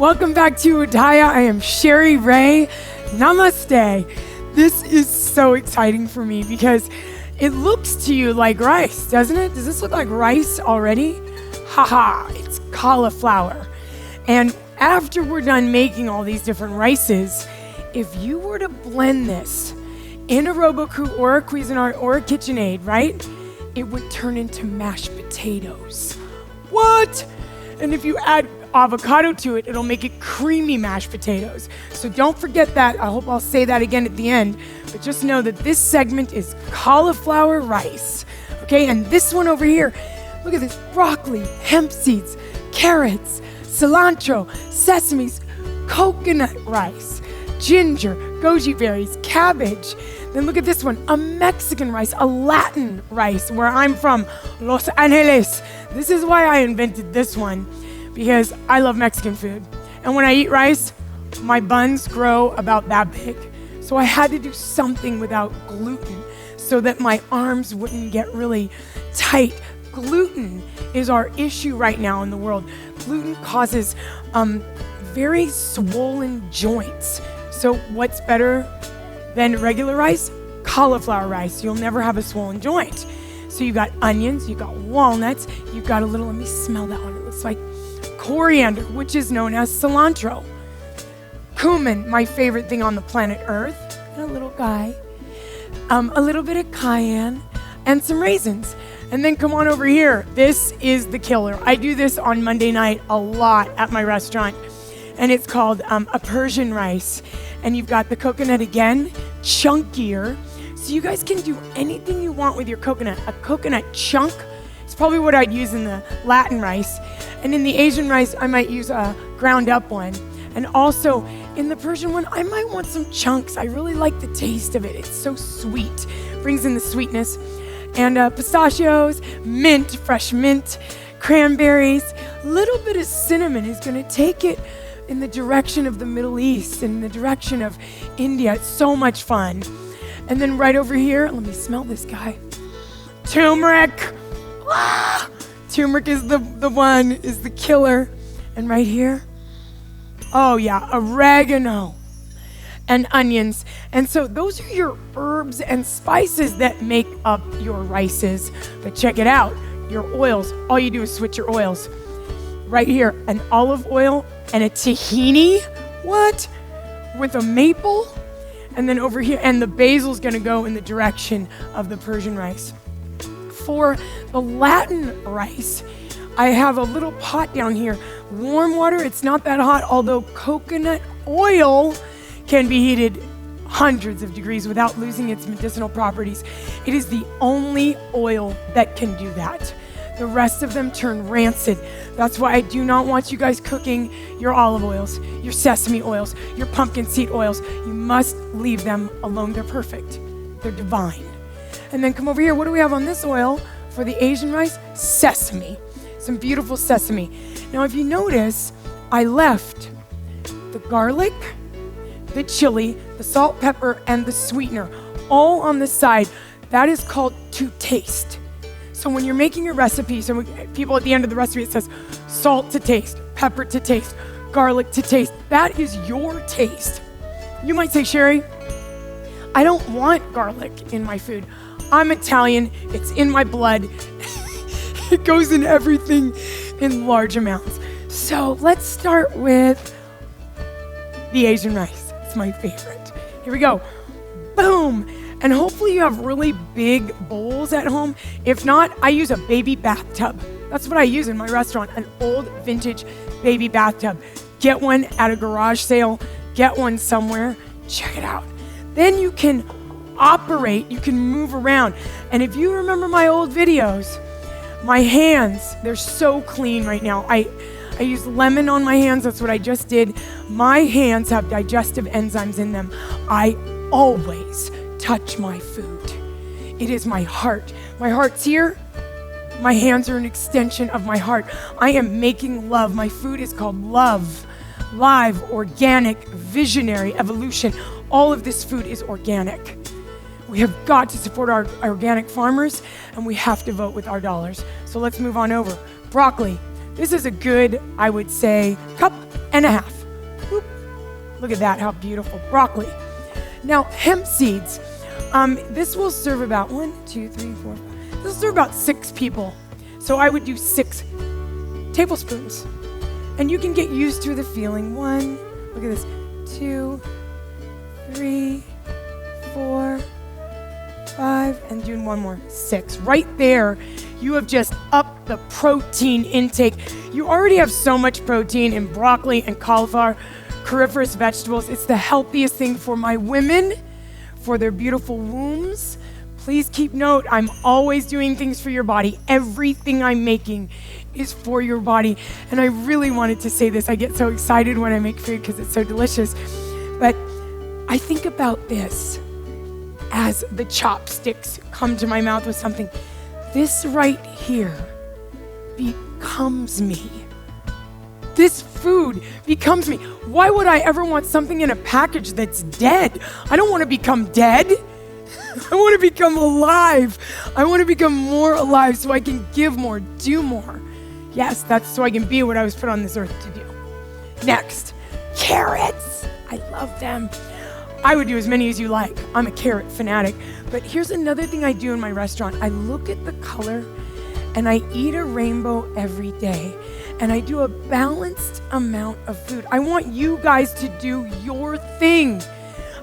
Welcome back to UDAYA. I am Cheri Rae. Namaste. This is so exciting for me because it looks to you like rice, doesn't it? Does this look like rice already? Haha, it's cauliflower. And after we're done making all these different rices, if you were to blend this in a Robocrew or a Cuisinart or a KitchenAid, right? It would turn into mashed potatoes. What? And if you add avocado to it, it'll make it creamy mashed potatoes. So don't forget that. I hope I'll say that again at the end, but just know that this segment is cauliflower rice, okay? And this one over here, look at this, broccoli, hemp seeds, carrots, cilantro, sesames, coconut rice, ginger, goji berries, cabbage. Then look at this one, a Mexican rice, a Latin rice, where I'm from, Los Angeles. This is why I invented this one, because I love Mexican food. And when I eat rice, my buns grow about that big. So I had to do something without gluten so that my arms wouldn't get really tight. Gluten is our issue right now in the world. Gluten causes very swollen joints. So what's better than regular rice? Cauliflower rice. You'll never have a swollen joint. So you got onions, you got walnuts, you got a little, let me smell that one. It looks like coriander, which is known as cilantro. Cumin, my favorite thing on the planet Earth, and a little guy. A little bit of cayenne, and some raisins. And then come on over here. This is the killer. I do this on Monday night a lot at my restaurant, and it's called a Persian rice. And you've got the coconut again, chunkier. So you guys can do anything you want with your coconut. A coconut chunk is probably what I'd use in the Latin rice. And in the Asian rice, I might use a ground up one. And also in the Persian one, I might want some chunks. I really like the taste of it. It's so sweet, brings in the sweetness. And pistachios, mint, fresh mint, cranberries, a little bit of cinnamon is gonna take it in the direction of the Middle East, in the direction of India. It's so much fun. And then right over here, let me smell this guy. Turmeric. Ah! Turmeric is the one, is the killer. And right here, oh yeah, oregano and onions. And so those are your herbs and spices that make up your rices. But check it out, your oils. All you do is switch your oils. Right here, an olive oil and a tahini. What? With a maple. And then over here, and the basil's gonna go in the direction of the Persian rice. For the Latin rice, I have a little pot down here. Warm water, it's not that hot, although coconut oil can be heated hundreds of degrees without losing its medicinal properties. It is the only oil that can do that. The rest of them turn rancid. That's why I do not want you guys cooking your olive oils, your sesame oils, your pumpkin seed oils. You must leave them alone. They're perfect. They're divine. And then come over here. What do we have on this oil for the Asian rice? Sesame. Some beautiful sesame. Now, if you notice, I left the garlic, the chili, the salt, pepper, and the sweetener all on the side. That is called to taste. So when you're making your recipe, so people at the end of the recipe, it says salt to taste, pepper to taste, garlic to taste. That is your taste. You might say, Cheri, I don't want garlic in my food. I'm Italian, it's in my blood. It goes in everything in large amounts. So let's start with the Asian rice. It's my favorite. Here we go. Boom. And hopefully you have really big bowls at home. If not, I use a baby bathtub. That's what I use in my restaurant, an old vintage baby bathtub. Get one at a garage sale, get one somewhere, check it out. Then you can operate, you can move around. And if you remember my old videos, my hands, they're so clean right now. I use lemon on my hands, that's what I just did. My hands have digestive enzymes in them. I always touch my food. It is my heart. My heart's here. My hands are an extension of my heart. I am making love. My food is called love. Live, organic, visionary, evolution. All of this food is organic. We have got to support our organic farmers, and we have to vote with our dollars. So let's move on over. Broccoli. This is a good, I would say, cup and a half. Whoop. Look at that, how beautiful. Broccoli. Now, hemp seeds. This will serve about 1, 2, 3, 4, 5. This will serve about 6 people. So I would do 6 tablespoons. And you can get used to the feeling. 1, look at this, 2, 3, 4, 5, and doing one more, 6. Right there, you have just upped the protein intake. You already have so much protein in broccoli and cauliflower, cruciferous vegetables. It's the healthiest thing for my women, for their beautiful wombs. Please keep note, I'm always doing things for your body. Everything I'm making is for your body. And I really wanted to say this. I get so excited when I make food because it's so delicious. But I think about this as the chopsticks come to my mouth with something. This right here becomes me. This food becomes me. Why would I ever want something in a package that's dead? I don't want to become dead. I want to become alive. I want to become more alive so I can give more, do more. Yes, that's so I can be what I was put on this earth to do. Next, carrots. I love them. I would do as many as you like. I'm a carrot fanatic. But here's another thing I do in my restaurant. I look at the color and I eat a rainbow every day. And I do a balanced amount of food. I want you guys to do your thing.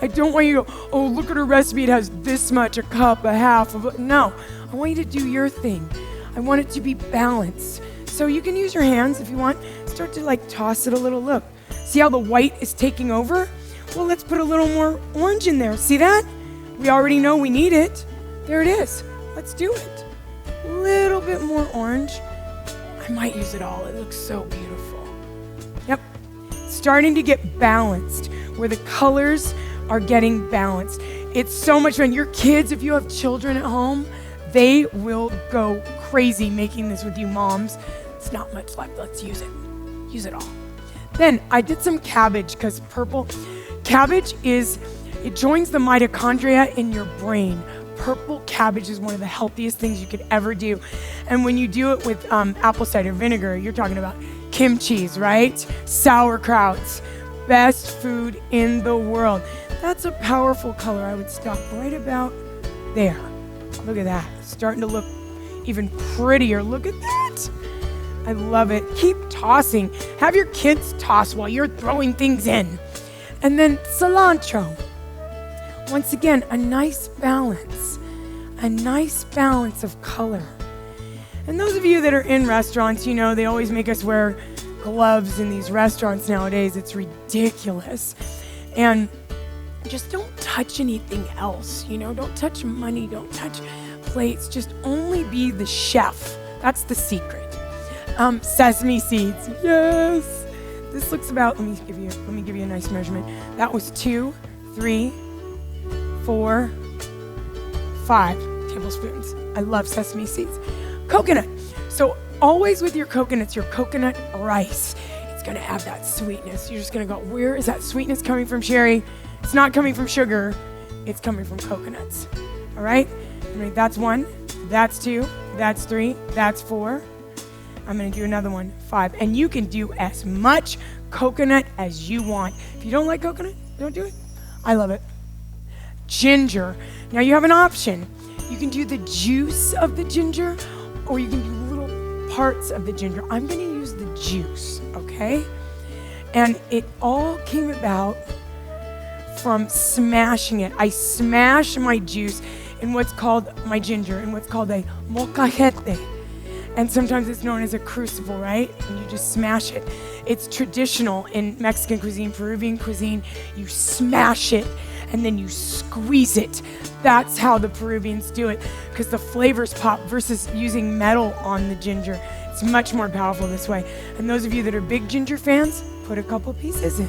I don't want you to go, oh, look at her recipe. It has this much, a cup, a half. No, I want you to do your thing. I want it to be balanced. So you can use your hands if you want. Start to like toss it a little. Look, see how the white is taking over? Well, let's put a little more orange in there. See that? We already know we need it. There it is. Let's do it. A little bit more orange. I might use it all. It looks so beautiful. Yep. Starting to get balanced, where the colors are getting balanced. It's so much fun. Your kids, if you have children at home, they will go crazy making this with you moms. It's not much left. Let's use it. Use it all. Then I did some cabbage because purple. Cabbage it joins the mitochondria in your brain. Purple cabbage is one of the healthiest things you could ever do. And when you do it with apple cider vinegar, you're talking about kimchi's, right? Sauerkrauts, best food in the world. That's a powerful color. I would stop right about there. Look at that. Starting to look even prettier. Look at that. I love it. Keep tossing. Have your kids toss while you're throwing things in. And then cilantro. Once again, a nice balance of color. And those of you that are in restaurants, you know, they always make us wear gloves in these restaurants nowadays. It's ridiculous. And just don't touch anything else, you know, don't touch money, don't touch plates, just only be the chef. That's the secret. Sesame seeds, yes. This looks about, let me give you a nice measurement. That was 2, 3, 4, 5 tablespoons. I love sesame seeds. Coconut. So always with your coconuts, your coconut rice, it's gonna have that sweetness. You're just gonna go, where is that sweetness coming from, Cheri? It's not coming from sugar, it's coming from coconuts. All right? That's 1, that's 2, that's 3, that's 4. I'm gonna do another one, 5. And you can do as much coconut as you want. If you don't like coconut, don't do it. I love it. Ginger. Now you have an option. You can do the juice of the ginger, or you can do little parts of the ginger. I'm gonna use the juice, okay? And it all came about from smashing it. I smash my juice in what's called, my ginger, in what's called a molcajete. And sometimes it's known as a crucible, right? And you just smash it. It's traditional in Mexican cuisine, Peruvian cuisine. You smash it and then you squeeze it. That's how the Peruvians do it, because the flavors pop versus using metal on the ginger. It's much more powerful this way. And those of you that are big ginger fans, put a couple pieces in.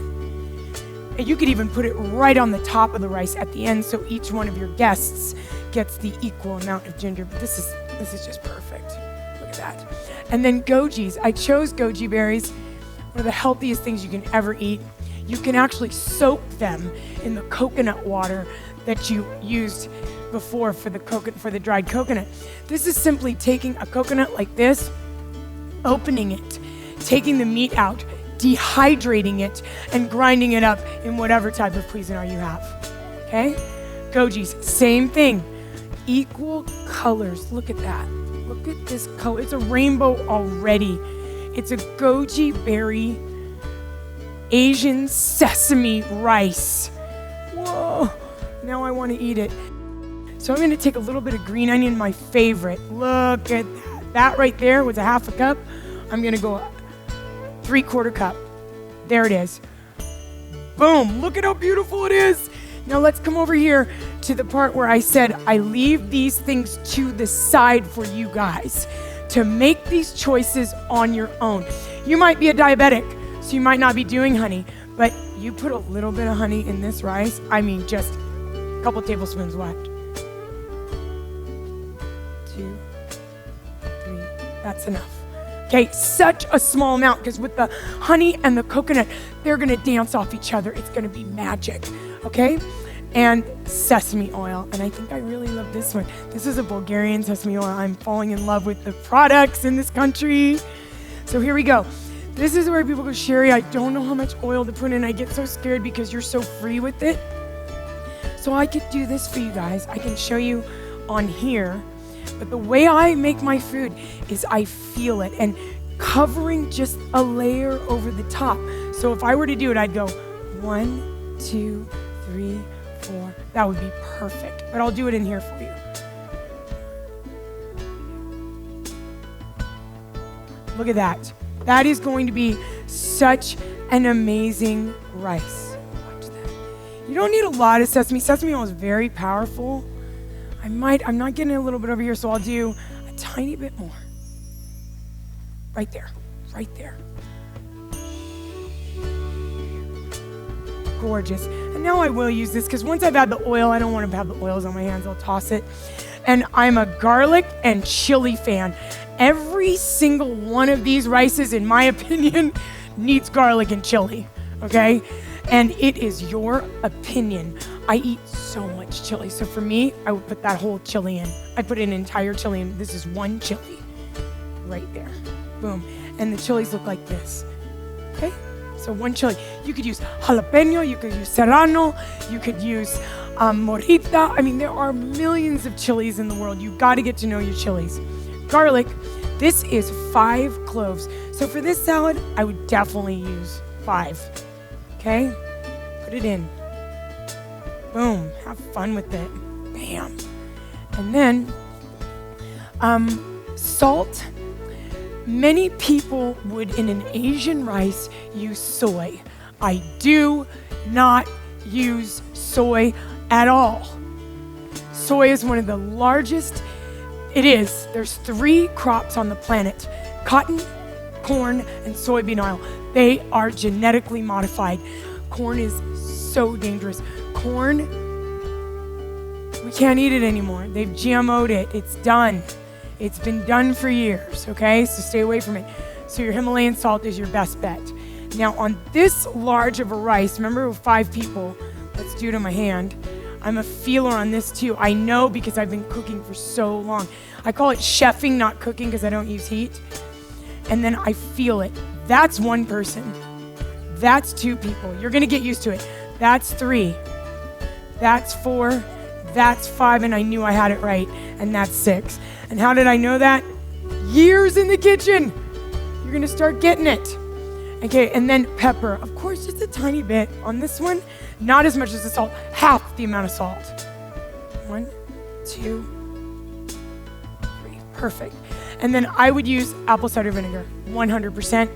And you could even put it right on the top of the rice at the end, so each one of your guests gets the equal amount of ginger. But this is just perfect. Look at that. And then gojis. I chose goji berries, one of the healthiest things you can ever eat. You can actually soak them in the coconut water that you used before for the dried coconut. This is simply taking a coconut like this, opening it, taking the meat out, dehydrating it and grinding it up in whatever type of Cuisinart you have. Okay? Gojis, same thing. Equal colors. Look at that. Look at this color. It's a rainbow already. It's a Goji Berry Asian Sesame Rice. Whoa. Now I want to eat it. So I'm going to take a little bit of green onion, my favorite. Look at that. That right there was a half a cup. I'm going to go 3/4 cup. There it is. Boom. Look at how beautiful it is. Now let's come over here to the part where I said I leave these things to the side for you guys to make these choices on your own. You might be a diabetic, so you might not be doing honey, but you put a little bit of honey in this rice. I mean, just a couple tablespoons left. 2, 3, that's enough. Okay, such a small amount, because with the honey and the coconut, they're gonna dance off each other. It's gonna be magic, okay? And sesame oil, and I think I really love this one. This is a Bulgarian sesame oil. I'm falling in love with the products in this country. So here we go. This is where people go, Cheri, I don't know how much oil to put in. I get so scared because you're so free with it. So I could do this for you guys. I can show you on here. But the way I make my food is I feel it and covering just a layer over the top. So if I were to do it, I'd go 1, 2, 3, 4. That would be perfect. But I'll do it in here for you. Look at that. That is going to be such an amazing rice. Watch that. You don't need a lot of sesame. Sesame oil is very powerful. I'm not getting a little bit over here, so I'll do a tiny bit more. Right there, right there. Gorgeous. And now I will use this, because once I've had the oil, I don't want to have the oils on my hands, I'll toss it. And I'm a garlic and chili fan. Every single one of these rices, in my opinion, needs garlic and chili, okay? And it is your opinion. I eat so much chili. So for me, I would put that whole chili in. I put an entire chili in. This is one chili right there. Boom. And the chilies look like this. Okay? So one chili. You could use jalapeno. You could use serrano. You could use morita. I mean, there are millions of chilies in the world. You got to get to know your chilies. Garlic. This is 5 cloves. So for this salad, I would definitely use 5. Okay? Put it in. Boom. Have fun with it. Bam. And then, salt. Many people would, in an Asian rice, use soy. I do not use soy at all. Soy is one of the largest. It is. There's 3 crops on the planet: cotton, corn, and soybean oil. They are genetically modified. Corn is so dangerous. Corn, we can't eat it anymore. They've GMO'd it. It's done. It's been done for years, okay? So stay away from it. So your Himalayan salt is your best bet. Now on this large of a rice, remember 5 people, let's do it on my hand. I'm a feeler on this too. I know because I've been cooking for so long. I call it chefing, not cooking, because I don't use heat. And then I feel it. That's 1 person. That's 2 people. You're gonna get used to it. That's 3. That's 4. That's 5, and I knew I had it right. And that's 6. And how did I know that? Years in the kitchen. You're gonna start getting it. Okay, and then pepper. Of course, just a tiny bit. On this one, not as much as the salt. Half the amount of salt. 1, 2, 3. Perfect. And then I would use apple cider vinegar, 100%.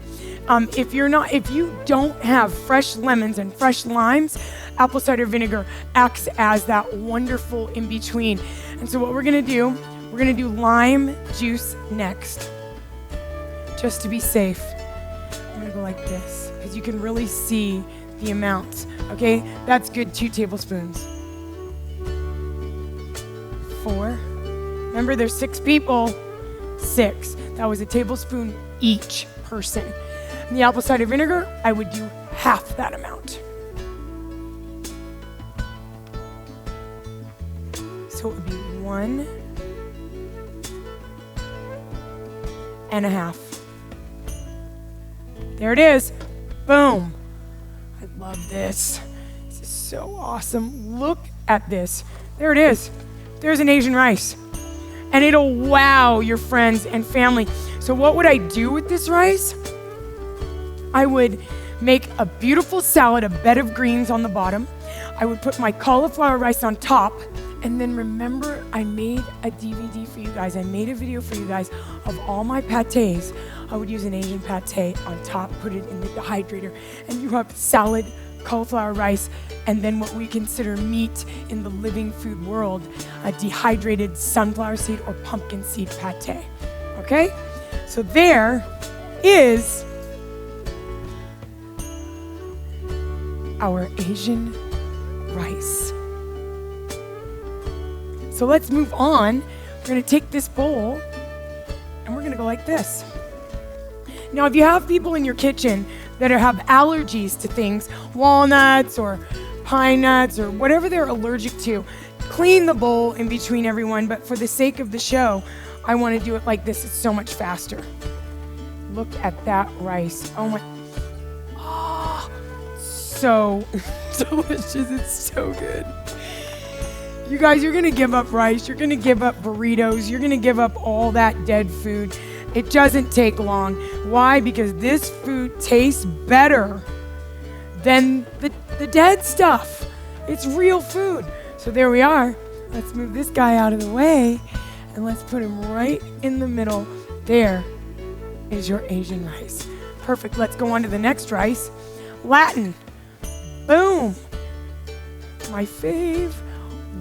If you don't have fresh lemons and fresh limes, apple cider vinegar acts as that wonderful in between. And so what we're gonna do lime juice next, just to be safe. I'm gonna go like this, because you can really see the amounts, okay? That's good, 2 tablespoons. 4. Remember, there's 6 people, 6. That was a tablespoon each person. And the apple cider vinegar, I would do half that amount. So it would be 1 1/2. There it is. Boom. I love this. This is so awesome. Look at this. There it is. There's an Asian rice. And it'll wow your friends and family. So what would I do with this rice? I would make a beautiful salad, a bed of greens on the bottom. I would put my cauliflower rice on top. And then remember, I made a DVD for you guys. I made a video for you guys of all my pâtés. I would use an Asian pâté on top, put it in the dehydrator, and you have salad, cauliflower rice, and then what we consider meat in the living food world, a dehydrated sunflower seed or pumpkin seed pâté. Okay? So there is our Asian rice. So let's move on. We're gonna take this bowl and we're gonna go like this. Now, if you have people in your kitchen that have allergies to things, walnuts or pine nuts or whatever they're allergic to, clean the bowl in between everyone. But for the sake of the show, I wanna do it like this. It's so much faster. Look at that rice. Oh my, oh, so delicious, it's so good. You guys, you're gonna give up rice, you're gonna give up burritos, you're gonna give up all that dead food. It doesn't take long. Why? Because this food tastes better than the dead stuff. It's real food. So there we are. Let's move this guy out of the way and let's put him right in the middle. There is your Asian rice. Perfect. Let's go on to the next rice. Latin. Boom. My fave.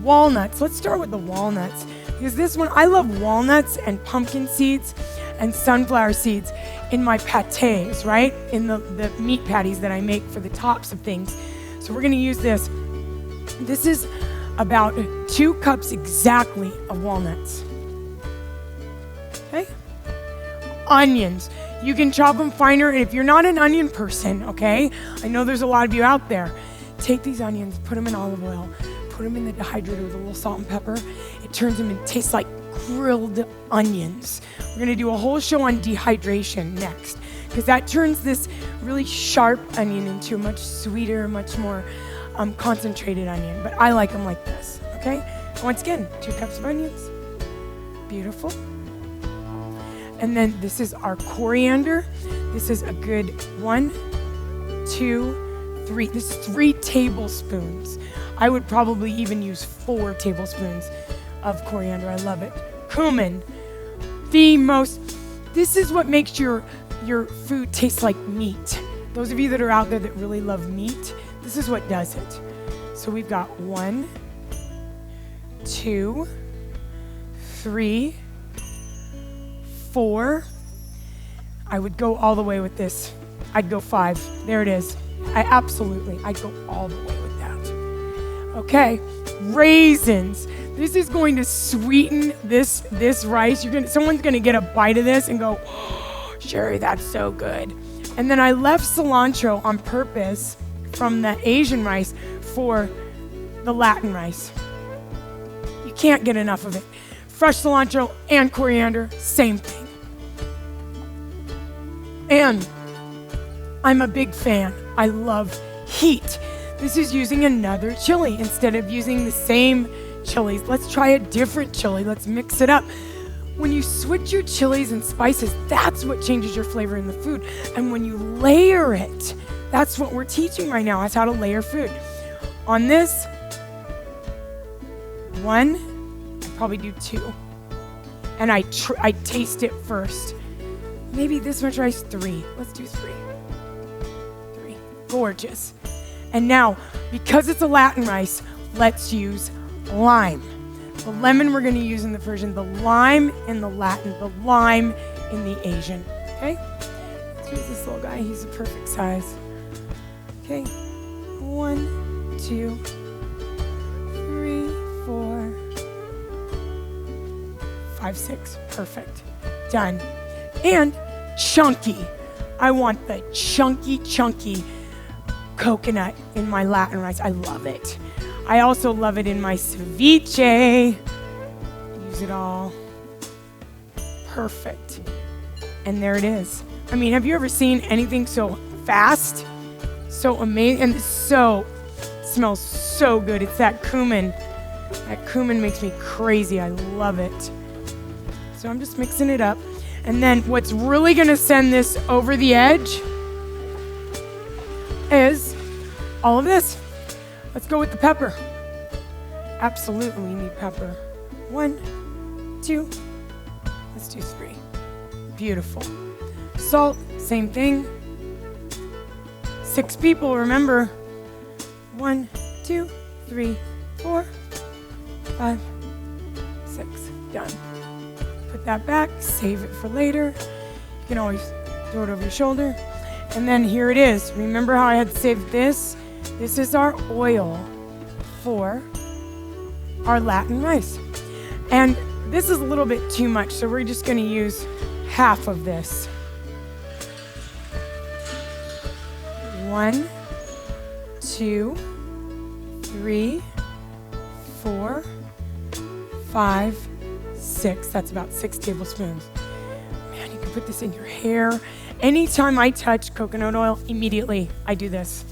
Walnuts. Let's start with the walnuts because this one, I love walnuts and pumpkin seeds and sunflower seeds in my pâtés, right? In the meat patties that I make for the tops of things. So we're gonna use this. This is about 2 cups exactly of walnuts. Okay? Onions. You can chop them finer, and if you're not an onion person, okay? I know there's a lot of you out there. Take these onions, put them in olive oil, put them in the dehydrator with a little salt and pepper. It turns them and tastes like grilled onions. We're gonna do a whole show on dehydration next, because that turns this really sharp onion into a much sweeter, much more concentrated onion. But I like them like this, okay? Once again, 2 cups of onions. Beautiful. And then this is our coriander. This is a good 1, 2, 3. This is 3 tablespoons. I would probably even use 4 tablespoons of coriander. I love it. Cumin. This is what makes your food taste like meat. Those of you that are out there that really love meat, this is what does it. So we've got 1, 2, 3, 4. I would go all the way with this. I'd go 5. There it is. I'd go all the way with that. Okay, raisins. This is going to sweeten this rice. Someone's gonna get a bite of this and go, oh, Cheri, that's so good. And then I left cilantro on purpose from the Asian rice for the Latin rice. You can't get enough of it. Fresh cilantro and coriander, same thing. And I'm a big fan. I love heat. This is using another chili instead of using the same chilies. Let's try a different chili. Let's mix it up. When you switch your chilies and spices, that's what changes your flavor in the food. And when you layer it, that's what we're teaching right now. That's how to layer food. On this, 1, I probably do 2. And I taste it first. Maybe this much rice, 3. Let's do 3. 3. Gorgeous. And now, because it's a Latin rice, let's use lime. The lemon we're going to use in the Persian, the lime in the Latin, the lime in the Asian. Okay? Let's use this little guy. He's the perfect size. Okay. 1, 2, 3, 4, 5, 6. Perfect. Done. And chunky. I want the chunky coconut in my Latin rice. I love it. I also love it in my ceviche. Use it all. Perfect. And there it is. I mean, have you ever seen anything so fast? so amazing, and smells so good. It's that cumin. That cumin makes me crazy. I love it. So I'm just mixing it up. And then what's really gonna send this over the edge is all of this. Let's go with the pepper. Absolutely, we need pepper. 1, 2, let's do 3. Beautiful. Salt, same thing. 6 people, remember. 1, 2, 3, 4, 5, 6, done. Put that back, save it for later. You can always throw it over your shoulder. And then here it is. Remember how I had saved this? This is our oil for our Latin rice. And this is a little bit too much, so we're just gonna use half of this. 1, 2, 3, 4, 5, 6. That's about 6 tablespoons. Man, you can put this in your hair. Anytime I touch coconut oil, immediately I do this.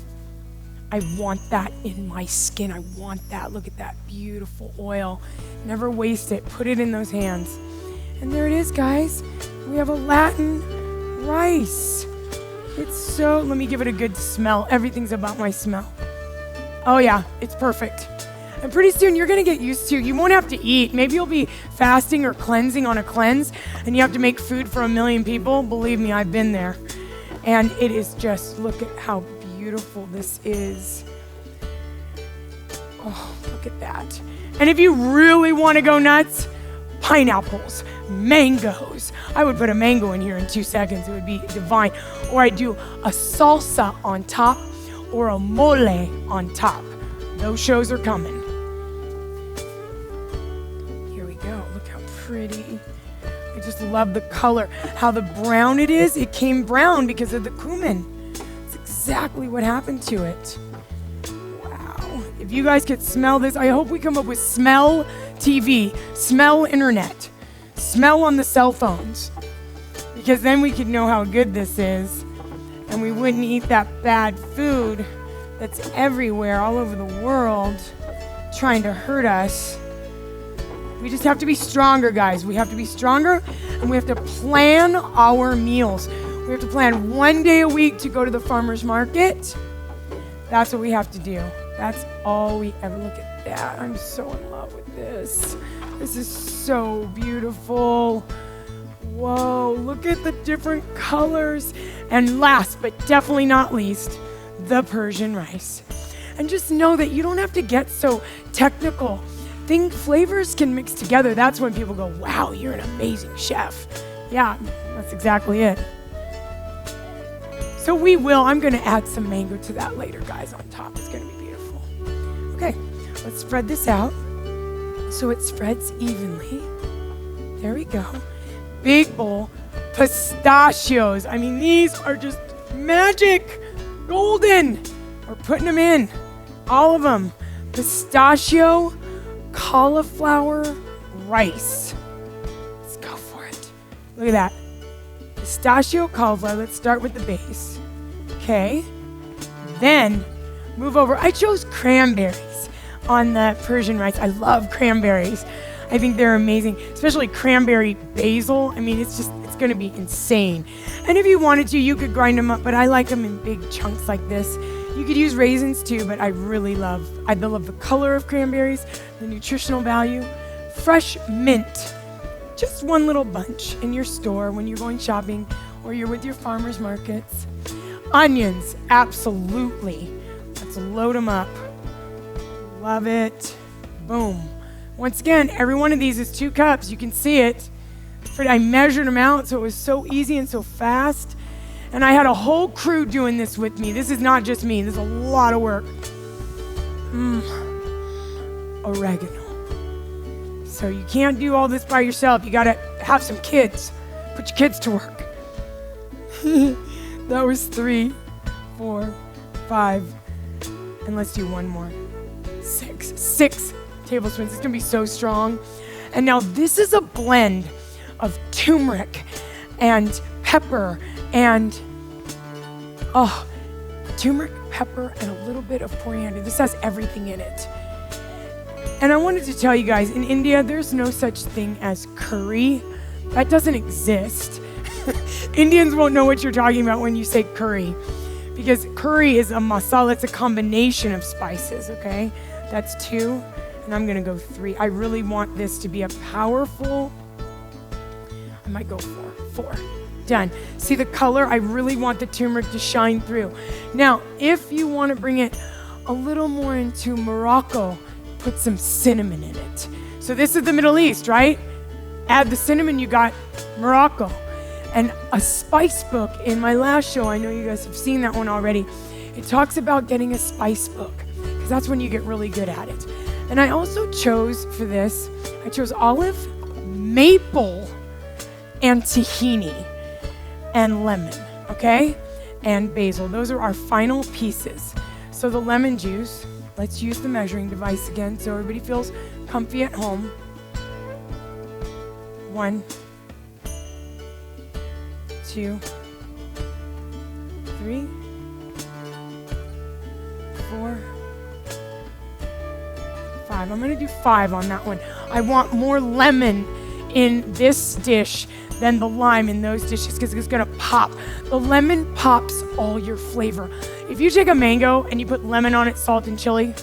I want that in my skin. I want that. Look at that beautiful oil. Never waste it. Put it in those hands. And there it is, guys. We have a Latin rice. It's so, let me give it a good smell. Everything's about my smell. Oh yeah, it's perfect. And pretty soon you're gonna get used to, you won't have to eat. Maybe you'll be fasting or cleansing on a cleanse and you have to make food for 1 million people. Believe me, I've been there. And it is just, look at how beautiful this is. Oh, look at that. And if you really wanna go nuts, pineapples, mangoes. I would put a mango in here in 2 seconds. It would be divine. Or I'd do a salsa on top or a mole on top. Those shows are coming. Here we go. Look how pretty. I just love the color. How the brown it is. It came brown because of the cumin. It's exactly what happened to it. Wow. If you guys could smell this, I hope we come up with smell TV, smell internet, smell on the cell phones. Because then we could know how good this is. And we wouldn't eat that bad food that's everywhere, all over the world, trying to hurt us. We just have to be stronger, guys. We have to be stronger, and we have to plan our meals. We have to plan 1 day a week to go to the farmer's market. That's what we have to do. That's all we ever. Look at that. I'm so in love with this. This is so beautiful. Whoa, look at the different colors. And last, but definitely not least, the Persian rice. And just know that you don't have to get so technical. Flavors can mix together. That's when people go, wow, you're an amazing chef. Yeah, that's exactly it. So I'm gonna add some mango to that later, guys, on top. It's gonna be beautiful. Okay, let's spread this out so it spreads evenly. There we go. Big bowl, pistachios. I mean, these are just magic. Golden. We're putting them in. All of them. Pistachio, cauliflower rice. Let's go for it. Look at that. Pistachio, cauliflower. Let's start with the base. Okay. Then move over. I chose cranberries on the Persian rice. I love cranberries. I think they're amazing, especially cranberry basil. I mean, it's going to be insane. And if you wanted to, you could grind them up, but I like them in big chunks like this. You could use raisins too, but I love the color of cranberries, the nutritional value. Fresh mint, just 1 little bunch in your store when you're going shopping or you're with your farmers markets. Onions, absolutely. Let's load them up. Love it. Boom. Once again, every one of these is 2 cups. You can see it. I measured them out, so it was so easy and so fast. And I had a whole crew doing this with me. This is not just me. This is a lot of work. Oregano. So you can't do all this by yourself. You got to have some kids. Put your kids to work. That was 3, 4, 5. And let's do 1 more. 6 tablespoons. It's going to be so strong. And now this is a blend of turmeric and pepper and turmeric, pepper, and a little bit of coriander. This has everything in it. And I wanted to tell you guys, in India, there's no such thing as curry. That doesn't exist. Indians won't know what you're talking about when you say curry, because curry is a masala. It's a combination of spices, okay? That's 2, and I'm gonna go 3. I really want this to be a powerful, I might go 4. Done. See the color? I really want the turmeric to shine through. Now, if you want to bring it a little more into Morocco, put some cinnamon in it. So this is the Middle East, right? Add the cinnamon, you got Morocco. And a spice book in my last show, I know you guys have seen that one already. It talks about getting a spice book, because that's when you get really good at it. And I also chose for this, I chose olive, maple, and tahini, and lemon, okay? And basil. Those are our final pieces. So the lemon juice, let's use the measuring device again so everybody feels comfy at home. 1, 2, 3, 4, 5. I'm gonna do 5 on that one. I want more lemon in this dish than the lime in those dishes, because it's gonna pop. The lemon pops all your flavor. If you take a mango and you put lemon on it, salt and chili,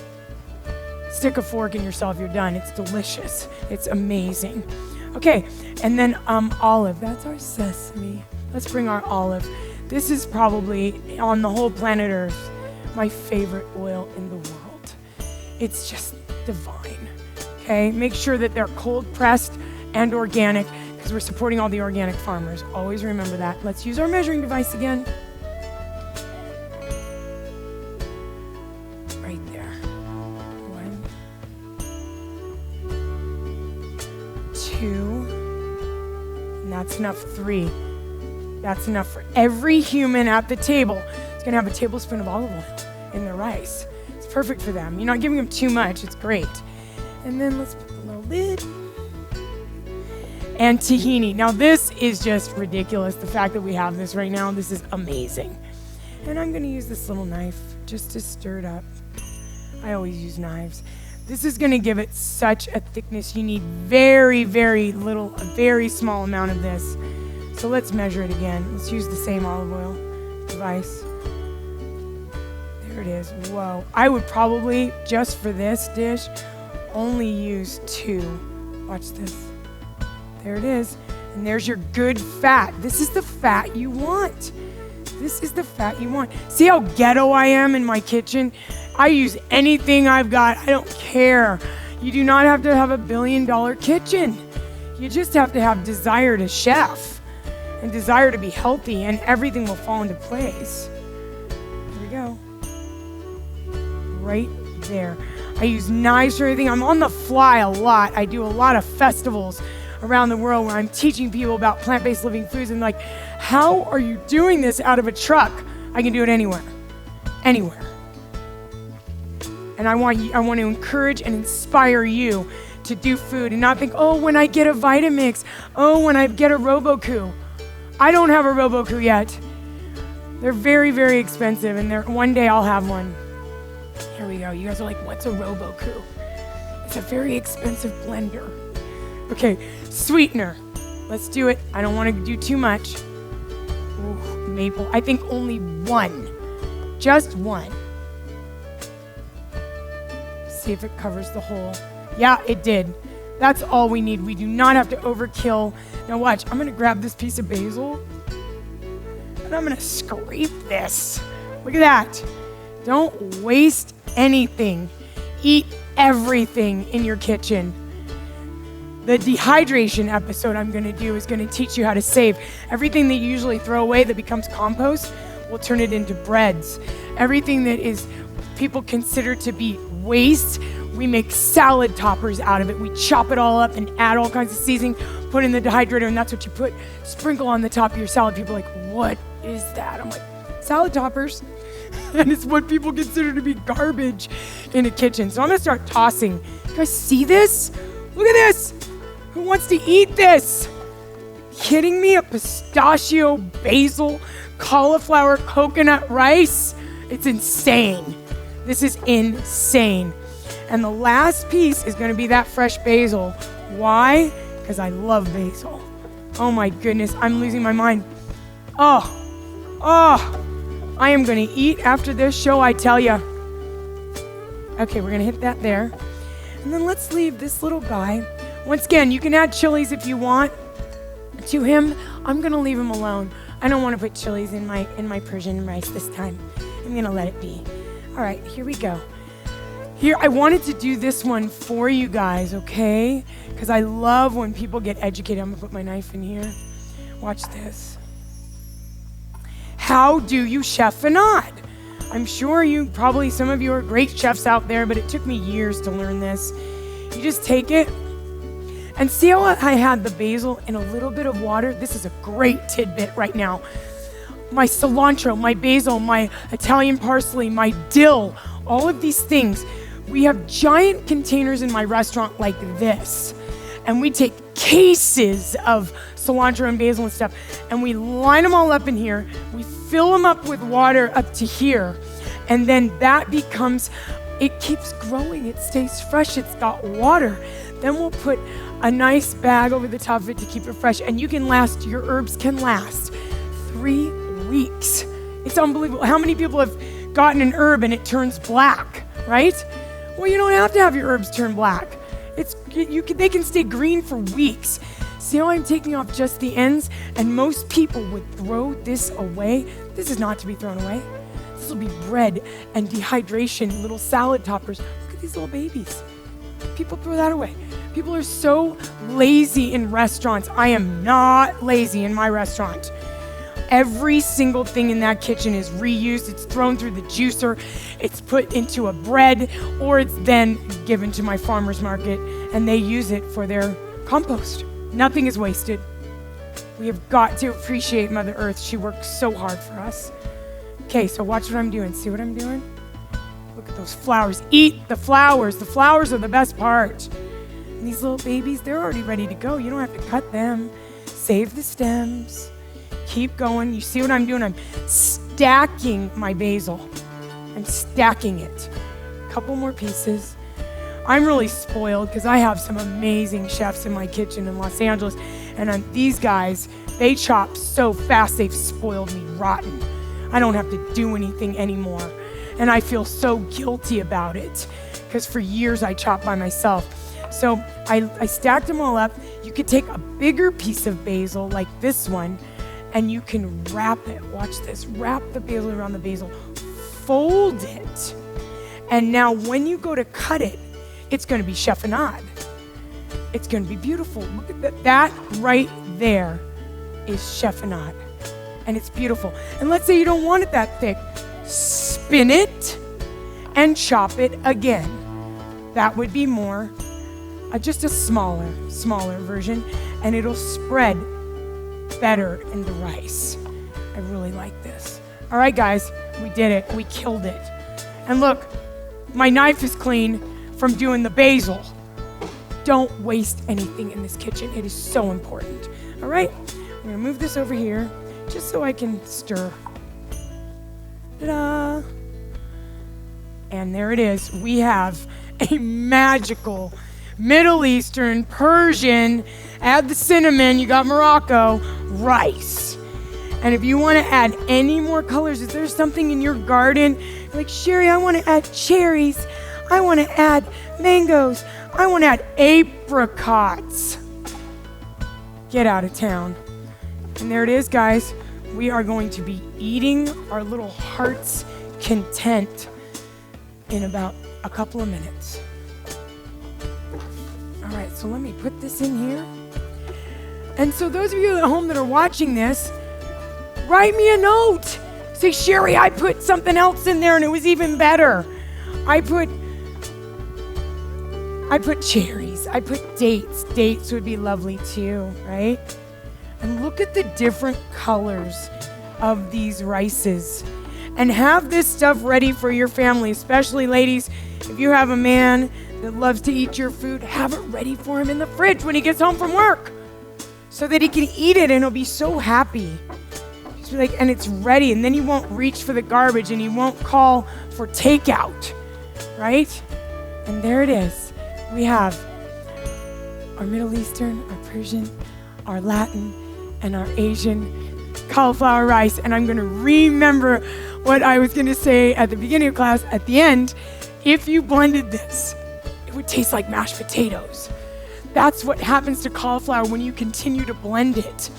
stick a fork in yourself, you're done. It's delicious. It's amazing. Okay, and then olive. That's our sesame. Let's bring our olive. This is probably, on the whole planet Earth, my favorite oil in the world. It's just divine. Okay, make sure that they're cold pressed and organic, because we're supporting all the organic farmers. Always remember that. Let's use our measuring device again. Right there. 1, 2, and that's enough. 3. That's enough for every human at the table. It's gonna have a tablespoon of olive oil in their rice. It's perfect for them. You're not giving them too much, it's great. And then let's put a little lid. And tahini. Now this is just ridiculous, the fact that we have this right now. This is amazing. And I'm gonna use this little knife just to stir it up. I always use knives. This is gonna give it such a thickness. You need very, very little, a very small amount of this. So let's measure it again. Let's use the same olive oil device. There it is. Whoa. I would probably, just for this dish, only use 2. Watch this. There it is. And there's your good fat. This is the fat you want. This is the fat you want. See how ghetto I am in my kitchen? I use anything I've got. I don't care. You do not have to have a $1 billion kitchen. You just have to have desire to chef and desire to be healthy, and everything will fall into place. Here we go. Right there. I use knives for everything. I'm on the fly a lot. I do a lot of festivals around the world where I'm teaching people about plant-based living foods, and like, how are you doing this out of a truck? I can do it anywhere. Anywhere. And I want to encourage and inspire you to do food and not think, oh, when I get a Vitamix, oh, when I get a Roboku. I don't have a Roboku yet. They're very, very expensive, and one day I'll have one. Here we go. You guys are like, what's a Roboku? It's a very expensive blender. Okay, sweetener. Let's do it. I don't want to do too much. Ooh, maple. I think only 1. Just 1. See if it covers the whole. Yeah, it did. That's all we need. We do not have to overkill. Now watch, I'm gonna grab this piece of basil and I'm gonna scrape this. Look at that. Don't waste anything. Eat everything in your kitchen. The dehydration episode I'm gonna do is gonna teach you how to save. Everything that you usually throw away that becomes compost, we'll turn it into breads. Everything that is people consider to be waste, we make salad toppers out of it. We chop it all up and add all kinds of seasoning, put in the dehydrator, and that's what you put, sprinkle on the top of your salad. People are like, what is that? I'm like, salad toppers. And it's what people consider to be garbage in a kitchen. So I'm gonna start tossing. You guys see this? Look at this. Who wants to eat this? Kidding me? A pistachio, basil, cauliflower, coconut rice? It's insane. This is insane. And the last piece is going to be that fresh basil. Why? Because I love basil. Oh my goodness, I'm losing my mind. Oh, I am going to eat after this show, I tell you. Okay, we're going to hit that there. And then let's leave this little guy. Once again, you can add chilies if you want to him. I'm going to leave him alone. I don't want to put chilies in my Persian rice this time. I'm going to let it be. All right, here we go. Here, I wanted to do this one for you guys, okay? Because I love when people get educated. I'm going to put my knife in here. Watch this. How do you chef a knot? I'm sure some of you are great chefs out there, but it took me years to learn this. You just take it, and see how I had the basil in a little bit of water? This is a great tidbit right now. My cilantro, my basil, my Italian parsley, my dill, all of these things. We have giant containers in my restaurant like this, and we take cases of cilantro and basil and stuff, and we line them all up in here. We fill them up with water up to here, and then that becomes, it keeps growing. It stays fresh. It's got water. Then we'll put a nice bag over the top of it to keep it fresh, and your herbs can last 3 weeks. It's unbelievable. How many people have gotten an herb and it turns black, right? Well, you don't have to have your herbs turn black. They can stay green for weeks. See how I'm taking off just the ends? And most people would throw this away. This is not to be thrown away. This will be bread and dehydration, little salad toppers. Look at these little babies. People throw that away. People are so lazy in restaurants. I am not lazy in my restaurant. Every single thing in that kitchen is reused. It's thrown through the juicer. It's put into a bread, or it's then given to my farmer's market, and they use it for their compost. Nothing is wasted. We have got to appreciate Mother Earth. She works so hard for us. Okay, so watch what I'm doing. See what I'm doing? Look at those flowers. Eat the flowers. The flowers are the best part. And these little babies, they're already ready to go. You don't have to cut them. Save the stems. Keep going. You see what I'm doing? I'm stacking my basil. I'm stacking it. A couple more pieces. I'm really spoiled because I have some amazing chefs in my kitchen in Los Angeles. And these guys, they chop so fast, they've spoiled me rotten. I don't have to do anything anymore. And I feel so guilty about it because for years I chopped by myself. So I stacked them all up. You could take a bigger piece of basil like this one, and you can wrap it. Watch this. Wrap the basil around the basil. Fold it. And now when you go to cut it, it's going to be chiffonade. It's going to be beautiful. Look at that. That right there is chiffonade. And it's beautiful. And let's say you don't want it that thick. Spin it and chop it again. That would be more, just a smaller version. And it'll spread better in the rice. I really like this. All right, guys, we did it. We killed it. And look, my knife is clean from doing the basil. Don't waste anything in this kitchen. It is so important. All right, I'm gonna move this over here just so I can stir. Ta-da! And there it is. We have a magical Middle Eastern, Persian, add the cinnamon, you got Morocco, rice. And if you want to add any more colors, if there's something in your garden, like Cheri, I want to add cherries, I want to add mangoes, I want to add apricots. Get out of town. And there it is, guys. We are going to be eating our little heart's content in about a couple of minutes. All right, so let me put this in here. And so those of you at home that are watching this, write me a note. Say, Cheri, I put something else in there and it was even better. I put cherries. I put dates. Dates would be lovely too, right? And look at the different colors of these rices. And have this stuff ready for your family, especially ladies. If you have a man that loves to eat your food, have it ready for him in the fridge when he gets home from work so that he can eat it and he'll be so happy. Just be like, and it's ready. And then you won't reach for the garbage and you won't call for takeout, right? And there it is. We have our Middle Eastern, our Persian, our Latin, and our Asian cauliflower rice. And I'm gonna remember what I was gonna say at the beginning of class. At the end, if you blended this, it would taste like mashed potatoes. That's what happens to cauliflower when you continue to blend it.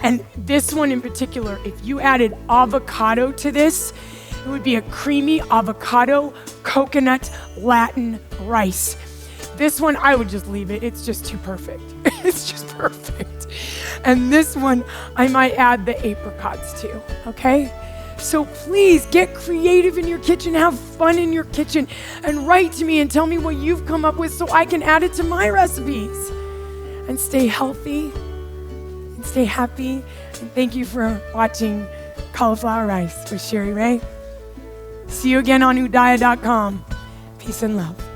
And this one in particular, if you added avocado to this, it would be a creamy avocado coconut Latin rice. This one, I would just leave it. It's just too perfect. It's just perfect. And this one, I might add the apricots to, okay? So please get creative in your kitchen, have fun in your kitchen, and write to me and tell me what you've come up with so I can add it to my recipes. And stay healthy. Stay happy, and thank you for watching Cauliflower Rice with Cheri Rae. See you again on UDAYA.com. Peace and love.